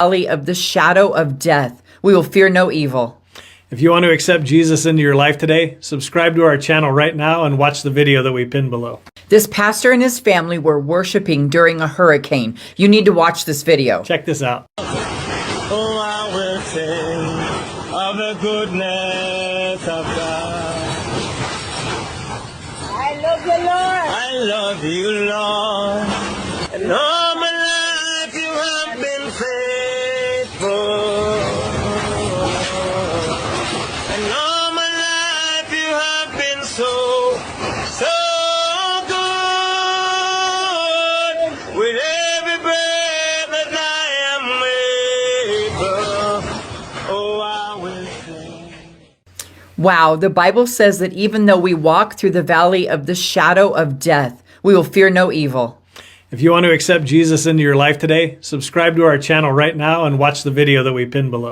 valley of the shadow of death, we will fear no evil. If you want to accept Jesus into your life today, subscribe to our channel right now and watch the video that we pinned below. This pastor and his family were worshiping during a hurricane. You need to watch this video. Check this out. Oh, I will sing of the goodness of God. I love you, Lord. I love you, Lord. And all my life you have been faithful. And all my life you have been so good. With every breath that I am able, oh, I will sing. Wow, the Bible says that even though we walk through the valley of the shadow of death, we will fear no evil. If you want to accept Jesus into your life today, subscribe to our channel right now and watch the video that we pinned below.